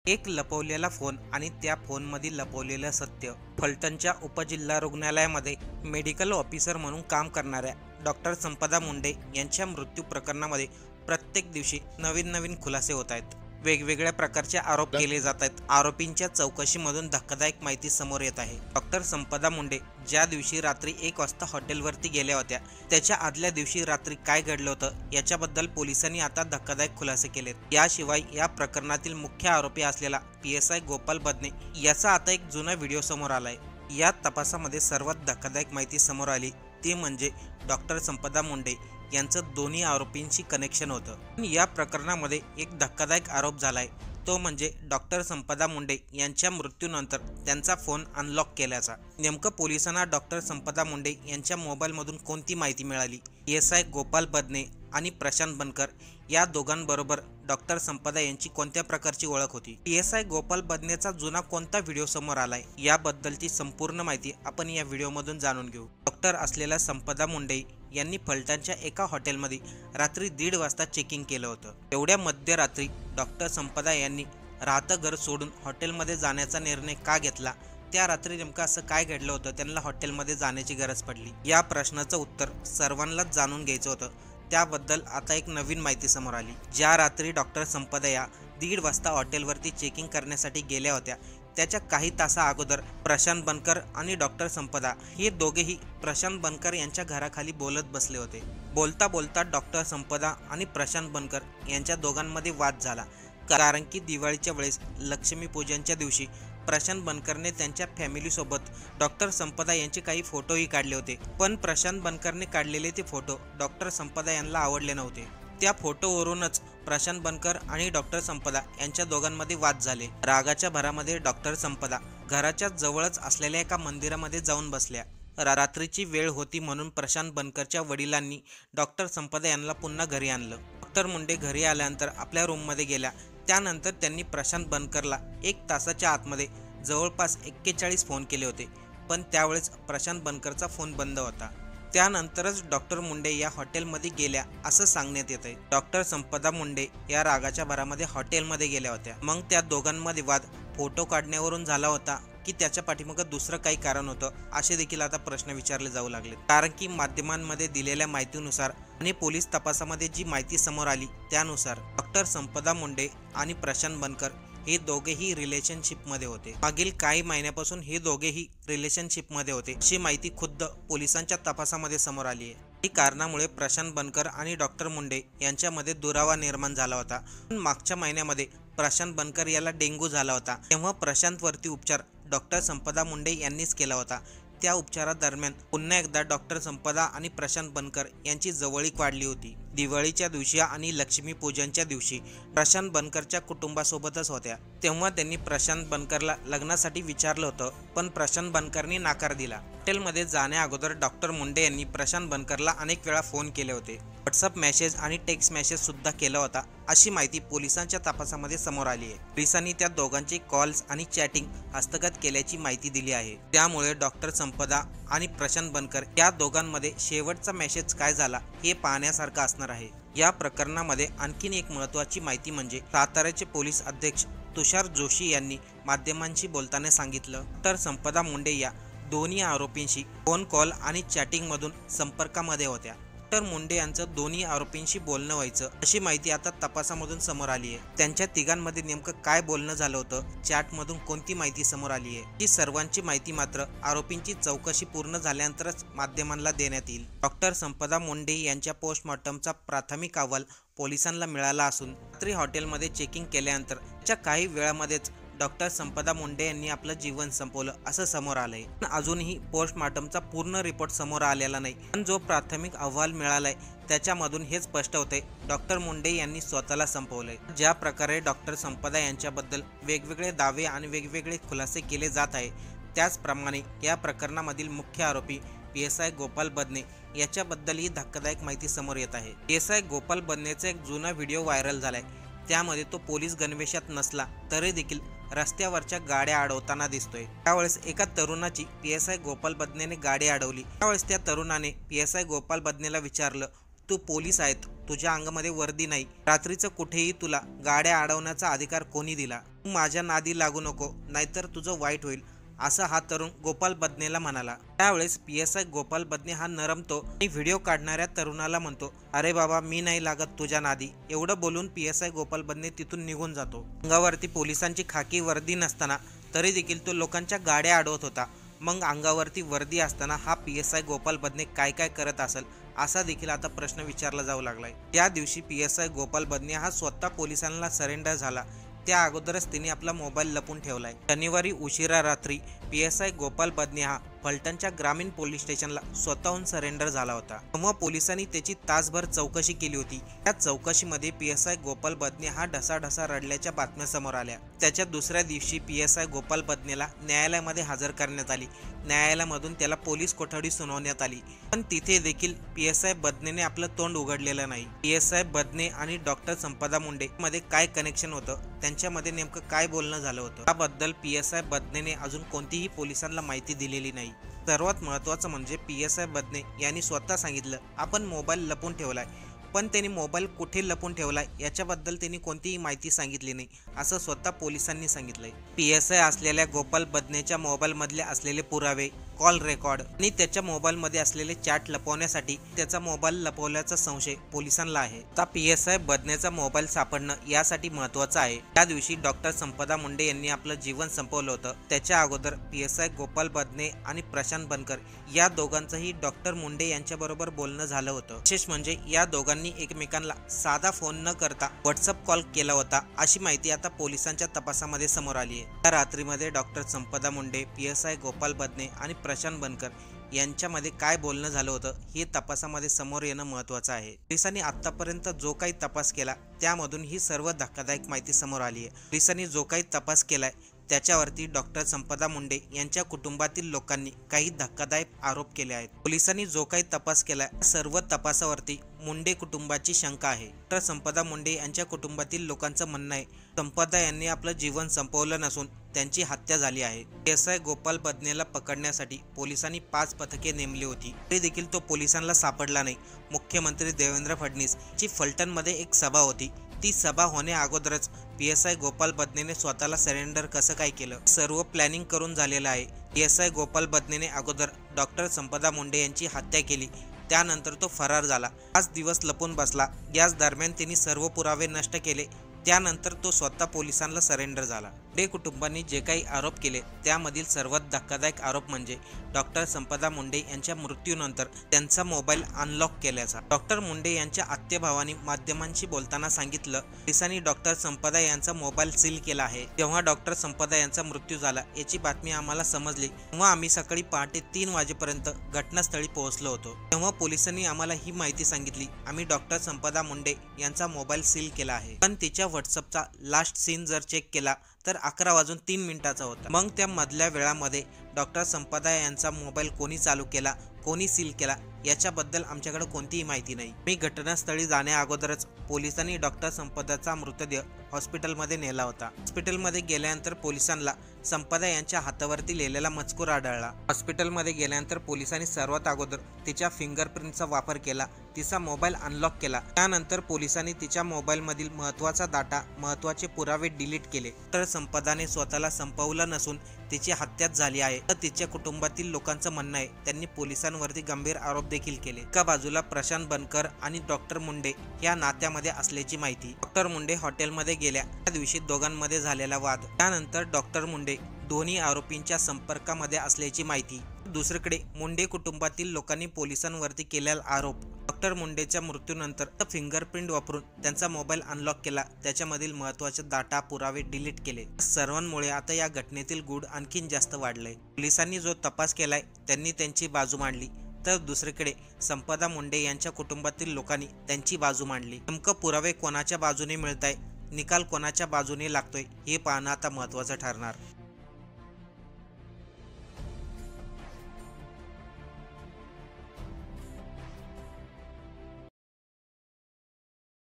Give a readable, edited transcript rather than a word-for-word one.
एक लपवलेला फोन आणि त्या फोनमधील लपवलेलं सत्य. फलटणच्या उपजिल्हा रुग्णालयामध्ये मेडिकल ऑफिसर म्हणून काम करणाऱ्या डॉक्टर संपदा मुंडे यांच्या मृत्यू प्रकरणामध्ये प्रत्येक दिवशी नवीन खुलासे होत आहेत. वेगवेगळ्या प्रकारचे आरोप केले जात आहेत. आरोपींच्या चौकशीमधून धक्कादायक माहिती समोर येत आहे. डॉक्टर संपदा मुंडे ज्या दिवशी रात्री 1 वाजता हॉटेलवरती गेल्या होत्या, त्याच्या आदल्या दिवशी रात्री काय घडलं होतं याच्याबद्दल पोलिसांनी आता धक्कादायक खुलासे केलेत. याशिवाय या प्रकरणातील मुख्य आरोपी असलेला PSI गोपाल बदने याचा आता एक जुना व्हिडिओ समोर आलाय. या तपासामध्ये सर्वात धक्कादायक माहिती समोर आली ती म्हणजे डॉक्टर संपदा मुंडे यांचं दोन्ही आरोपींशी कनेक्शन होतं. या प्रकरणामध्ये एक धक्कादायक आरोप झालाय, तो म्हणजे डॉक्टर संपदा मुंडे यांच्या मृत्यूनंतर त्यांचा फोन अनलॉक केल्याचा. नेमकं पोलिसांना डॉक्टर संपदा मुंडे यांच्या मोबाईलमधून कोणती माहिती मिळाली? PSI गोपाल बदने आणि प्रशांत बनकर या दोघांबरोबर डॉक्टर संपदा यांची कोणत्या प्रकारची ओळख होती? PSI गोपाल बदनेचा जुना कोणता व्हिडिओ समोर आलाय याबद्दलची संपूर्ण माहिती आपण या व्हिडिओमधून जाणून घेऊ. डॉक्टर असलेल्या संपदा मुंडे यांनी फलटणच्या एका हॉटेलमध्ये रात्री 1:30 वाजता चेकिंग केलं होतं. एवढ्या मध्यरात्री डॉक्टर संपदा यांनी राहतं घर सोडून हॉटेलमध्ये जाण्याचा निर्णय का घेतला? त्या रात्री नेमकं असं काय घडलं होतं त्यांना हॉटेलमध्ये जाण्याची गरज पडली? या प्रश्नाचं उत्तर सर्वांनाच जाणून घ्यायचं होतं. त्याबद्दल आता एक नवीन माहिती समोर आली. ज्या रात्री डॉक्टर संपदा या 1:30 वाजता हॉटेलवरती चेकिंग करण्यासाठी गेल्या होत्या, त्याच्या काही तासा अगोदर प्रशांत बनकर आणि डॉक्टर संपदा हे दोघेही प्रशांत बनकर यांच्या घराखाली बोलत बसले होते. बोलता बोलता डॉक्टर संपदा आणि प्रशांत बनकर यांच्या दोघांमध्ये वाद झाला. कारण की दिवाळीच्या वेळेस लक्ष्मीपूजनच्या दिवशी प्रशांत बनकरने त्यांच्या फॅमिलीसोबत डॉक्टर संपदा यांचे काही फोटोही काढले होते. पण प्रशांत बनकरने काढलेले ते फोटो डॉक्टर संपदा यांना आवडले नव्हते. त्या फोटोवरूनच प्रशांत बनकर आणि डॉक्टर संपदा यांच्या दोघांमध्ये वाद झाले. रागाच्या भरामध्ये डॉक्टर संपदा घराच्या जवळच असलेल्या एका मंदिरामध्ये जाऊन बसल्या. रात्रीची वेळ होती म्हणून प्रशांत बनकरच्या वडिलांनी डॉक्टर संपदा यांना पुन्हा घरी आणलं. डॉक्टर मुंडे घरी आल्यानंतर आपल्या रूममध्ये गेल्या. त्यानंतर त्यांनी प्रशांत बनकरला 1 तासाच्या आतमध्ये जवळपास 41 फोन केले होते, पण त्यावेळेस प्रशांत बनकरचा फोन बंद होता. त्यानंतरच डॉक्टर मुंडे या हॉटेलमध्ये गेल्या असं सांगण्यात येत आहे. डॉक्टर संपदा मुंडे या रागाच्या भरामध्ये हॉटेलमध्ये गेल्या होत्या. मग त्या दोघांमध्ये वाद फोटो काढण्यावरून झाला होता की त्याच्या पाठीमागे दुसरं काही कारण होतं, असे देखील आता प्रश्न विचारले जाऊ लागले. कारण की माध्यमांमध्ये दिलेल्या माहितीनुसार आणि पोलीस तपासामध्ये जी माहिती समोर आली त्यानुसार डॉक्टर संपदा मुंडे आणि प्रशांत बनकर हे दोघेही रिलेशनशिपमध्ये होते. मागील काही महिन्यापासून हे दोघेही रिलेशनशिपमध्ये होते अशी माहिती खुद्द पोलिसांच्या तपासामध्ये समोर आली आहे. ही कारणामुळे प्रशांत बनकर आणि डॉक्टर मुंडे यांच्यामध्ये दुरावा निर्माण झाला होता. पण मागच्या महिन्यामध्ये प्रशांत बनकर याला डेंग्यू झाला होता, तेव्हा प्रशांतवरती उपचार डॉक्टर संपदा मुंडे यांनीच केला होता. त्या उपचारादरम्यान पुन्हा एकदा डॉक्टर संपदा आणि प्रशांत बनकर यांची जवळीक वाढली होती. दिवाळीच्या दिवशी आणि लक्ष्मीपूजनच्या दिवशी प्रशांत बनकरच्या कुटुंबासोबतच होत्या. तेव्हा त्यांनी प्रशांत बनकरला लग्नासाठी विचारलं होतं, पण प्रशांत बनकरनी नकार दिला. हॉटेलमध्ये जाण्या अगोदर डॉक्टर मुंडे यांनी प्रशांत बनकरला अनेक वेळा फोन केले होते. व्हॉट्सअप मेसेज आणि टेक्स्ट मेसेज सुद्धा केला होता अशी माहिती पोलिसांच्या तपासामध्ये समोर आली आहे. पोलिसांनी त्या दोघांचे कॉल्स आणि चॅटिंग हस्तगत केल्याची माहिती दिली आहे. त्यामुळे डॉक्टर संपदा आणि प्रशांत बनकर या दोघांमध्ये शेवटचा मेसेज काय झाला हे पाहण्यासारखं असणार आहे. या प्रकरणामध्ये आणखीन एक महत्त्वाची माहिती म्हणजे साताऱ्याचे पोलीस अधीक्षक तुषार जोशी यांनी माध्यमांशी बोलताना सांगितलं, डॉक्टर संपदा मुंडे या दोन्ही आरोपींशी फोन कॉल आणि चॅटिंगमधून संपर्कामध्ये होत्या. डॉक्टर मुंडे यांचं दोन्ही आरोपींशी बोलणं व्हायचं अशी माहिती आता तपासामधून समोर आली आहे. त्यांच्या तिघांमध्ये नेमकं काय बोलणं झालं होतं, चॅटमधून कोणती माहिती समोर आली आहे, ही सर्वांची माहिती मात्र आरोपींची चौकशी पूर्ण झाल्यानंतरच माध्यमांना देण्यात येईल. डॉक्टर संपदा मुंडे यांच्या पोस्टमॉर्टमचा प्राथमिक अहवाल पोलिसांना मिळाला असून रात्री हॉटेलमध्ये चेकिंग केल्यानंतर त्याच्या काही वेळामध्येच डॉक्टर संपदा मुंडे यांनी आपलं जीवन संपवलं असं समोर आलंय. पण अजूनही पोस्टमॉर्टमचा पूर्ण रिपोर्ट समोर आलेला नाही. पण जो प्राथमिक अहवाल मिळालाय त्याच्यामधून हे स्पष्ट होतंय, डॉक्टर मुंडे यांनी स्वतःला संपवलंय. ज्या प्रकारे डॉक्टर संपदा यांच्याबद्दल वेगवेगळे दावे आणि वेगवेगळे खुलासे केले जात आहे, त्याचप्रमाणे या प्रकरणामधील मुख्य आरोपी PSI गोपाल बदने याच्याबद्दलही धक्कादायक माहिती समोर येत आहे. PSI गोपाल बदनेचा एक जुना व्हिडिओ व्हायरल झालाय. त्यामध्ये तो पोलीस गणवेशात नसला तरी देखील रस्त्यावरच्या गाड्या अडवताना दिसतोय. त्यावेळेस एका तरुणाची PSI गोपाल बदनेने गाडी अडवली. त्यावेळेस त्या तरुणाने PSI गोपाल बदनेला विचारलं, तू पोलीस आहेत, तुझ्या अंगामध्ये वर्दी नाही, रात्रीचं कुठेही तुला गाड्या अडवण्याचा अधिकार कोणी दिला? तू माझ्या नादी लागू नको, नाहीतर तुझं वाईट होईल, असं हा तरुण गोपाल बदनेला म्हणाला। त्यावेळेस PSI गोपाल बदने हा नरमतो आणि व्हिडिओ काढणाऱ्या तरुणाला म्हणतो, अरे बाबा मी नाही लागत तुझ्या नादी। एवढं बोलून PSI गोपाल बदने तिथून निघून जातो। अंगावरती पोलिसांची खाकी वर्दी नसताना तरी देखील तो लोकांच्या गाड्या अडवत होता। मग अंगावरती वर्दी असताना हा PSI गोपाल बदने काय काय करत असेल असा देखील आता प्रश्न विचारला जाऊ लागलाय। त्या दिवशी PSI गोपाल बदने हा स्वतः पोलिसांना सरेंडर झाला, त्या अगोदरच तिने आपला मोबाईल लपून ठेवलाय। शनिवारी उशिरा रात्री PSI गोपाल बदने हा फलटणच्या ग्रामीण पोलीस स्टेशनला स्वतःहून सरेंडर झाला होता। तेव्हा पोलिसांनी त्याची तासभर चौकशी केली होती। त्या चौकशीमध्ये PSI गोपाल बदने हा ढसाढसा रडल्याच्या बातम्या समोर आल्या। त्याच्या दुसऱ्या दिवशी PSI गोपाल बदनेला न्यायालयामध्ये हजर करण्यात आली। न्यायालयामधून त्याला पोलीस कोठडी सुनावण्यात आली, पण तिथे देखील PSI बदनेने आपलं तोंड उघडलेलं नाही। PSI बदने आणि डॉक्टर संपदा मुंडे मध्ये काय कनेक्शन होतं, त्यांच्यामध्ये नेमकं काय बोलणं झालं होतं, त्याबद्दल PSI बदनेने अजून कोणतीही पोलिसांना माहिती दिलेली नाही। सर्वात महत्त्वाचं म्हणजे PSI बदने यांनी स्वतः सांगितलं आपण मोबाईल लपून ठेवलाय, पण त्यांनी मोबाईल कुठे लपून ठेवलाय याच्याबद्दल त्यांनी कोणतीही माहिती सांगितली नाही, असं स्वतः पोलिसांनी सांगितलंय। PSI असलेल्या गोपाल बदनेच्या मोबाईलमधले असलेले पुरावे, कॉल रेकॉर्ड आणि त्याच्या मोबाईलमध्ये असलेले चॅट लपवण्यासाठी त्याचा मोबाईल लपवल्याचा संशय पोलिसांना आहे। आता PSI बदनेचा मोबाईल सापडणं यासाठी महत्त्वाचं आहे। त्या दिवशी डॉक्टर संपदा मुंडे यांनी आपलं जीवन संपवलं होतं। त्याच्या अगोदर PSI गोपाल बदने आणि प्रशांत बनकर या दोघांचंही डॉक्टर मुंडे यांच्याबरोबर बोलणं झालं होतं। विशेष म्हणजे या दोघांनी एकमेकांना साधा फोन न करता व्हॉट्सअप कॉल केला होता, अशी माहिती आता पोलिसांच्या तपासामध्ये समोर आली आहे। त्या रात्रीमध्ये डॉक्टर संपदा मुंडे, PSI गोपाल बदने आणि प्रशांत बनकर यांच्यामध्ये काय बोलणं झालं होतं हे तपासामध्ये समोर येणं महत्त्वाचं आहे। पोलिसांनी आतापर्यंत जो काही तपास केला त्यामधून ही सर्व धक्कादायक माहिती समोर आली आहे। पोलिसांनी जो काही तपास केलाय त्याच्यावरती डॉक्टर संपदा मुंडे यांच्या कुटुंबातील लोकांनी काही धक्कादायक आरोप केले आहेत। पोलिसांनी जो काही तपास केलाय सर्व तपासावरती मुंडे कुटुंबाची शंका आहे। डॉक्टर संपदा मुंडे यांच्या कुटुंबातील लोकांचं म्हणणं आहे संपदा यांनी आपलं जीवन संपवलं नसून त्यांची हत्या झाली आहे। PSI गोपाल बदनेला पकडण्यासाठी पोलिसांनी 5 पथके नेमली होती, तरी देखील तो पोलिसांना सापडला नाही। मुख्यमंत्री देवेंद्र फडणवीस ची फलटणमध्ये एक सभा होती, ती सभा होण्या अगोदरच PSI गोपाल बदनेने स्वतःला सरेंडर कसं काय केलं, सर्व प्लॅनिंग करून झालेलं आहे। PSI गोपाल बदनेने अगोदर डॉक्टर संपदा मुंडे यांची हत्या केली, त्यानंतर तो फरार झाला। 5 दिवस लपून बसला, याच दरम्यान त्यांनी सर्व पुरावे नष्ट केले, त्यानंतर तो स्वतः पोलिसांना सरेंडर झाला। मुंडे कुटुंबांनी जे काही आरोप केले त्यामधील सर्वात धक्कादायक आरोप म्हणजे डॉक्टर संपदा मुंडे यांच्या मृत्यूनंतर त्यांचा मोबाईल अनलॉक केल्याचा। डॉक्टर मुंडे यांच्या आत्तेभावांनी माध्यमांशी बोलताना सांगितलं पोलिसांनी डॉक्टर संपदा यांचा मोबाईल सील केला आहे। जेव्हा डॉक्टर संपदा यांचा मृत्यू झाला याची बातमी आम्हाला समजली तेव्हा आम्ही सकाळी पहाटे 3 वाजेपर्यंत घटनास्थळी पोहोचलो होतो। तेव्हा पोलिसांनी आम्हाला ही माहिती सांगितली आम्ही डॉक्टर संपदा मुंडे यांचा मोबाईल सील केला आहे, पण तिच्या व्हॉट्सअपचा लास्ट सीन जर चेक केला तर 11:03 होता। मग त्या मधल्या वेळामध्ये डॉक्टर संपदा यांचा मोबाईल कोणी चालू केला, कोणी सील केला याच्याबद्दल आमच्याकडे कोणतीही माहिती नाही। मी घटनास्थळी जाण्या अगोदरच पोलिसांनी डॉक्टर संपदाचा मृतदेह हॉस्पिटलमध्ये नेला होता। हॉस्पिटलमध्ये गेल्यानंतर पोलिसांना संपदा यांच्या हातावरती लिहिलेला मजकूर आढळला। हॉस्पिटलमध्ये गेल्यानंतर पोलिसांनी सर्वात अगोदर तिच्या फिंगरप्रिंटचा वापर केला, तिचा मोबाईल अनलॉक केला। त्यानंतर पोलिसांनी तिच्या मोबाईलमधील महत्त्वाचा डाटा, महत्त्वाचे पुरावे डिलीट केले। तर संपदाने स्वतःला संपवलं नसून तिची हत्याच झाली आहे तर तिच्या कुटुंबातील लोकांचं म्हणणं आहे। त्यांनी पोलिसांवरती गंभीर आरोप देखील केले। एका बाजूला प्रशांत बनकर आणि डॉक्टर मुंडे या नात्यामध्ये असल्याची माहिती। डॉक्टर मुंडे हॉटेलमध्ये गेल्या त्या दिवशी दोघांमध्ये झालेला वाद, त्यानंतर डॉक्टर मुंडे दोन्ही आरोपींच्या संपर्कामध्ये असल्याची माहिती। दुसरीकडे मुंडे कुटुंबातील लोकांनी पोलिसांवरती केलेला आरोप डॉक्टर मुंडेच्या मृत्यूनंतर फिंगरप्रिंट वापरून त्यांचा मोबाईल अनलॉक केला, त्याच्यामधील महत्त्वाचे डाटा, पुरावे डिलीट केले। सर्वांमुळे आता या घटनेतील गूढ आणखीन जास्त वाढलंय। पोलिसांनी जो तपास केलाय त्यांनी त्यांची बाजू मांडली, तर दुसरीकडे संपदा मुंडे यांच्या कुटुंबातील लोकांनी त्यांची बाजू मांडली। नेमकं पुरावे कोणाच्या बाजूने मिळताय, निकाल कोणाच्या बाजूने लागतोय हे पाहणं आता महत्त्वाचं ठरणार।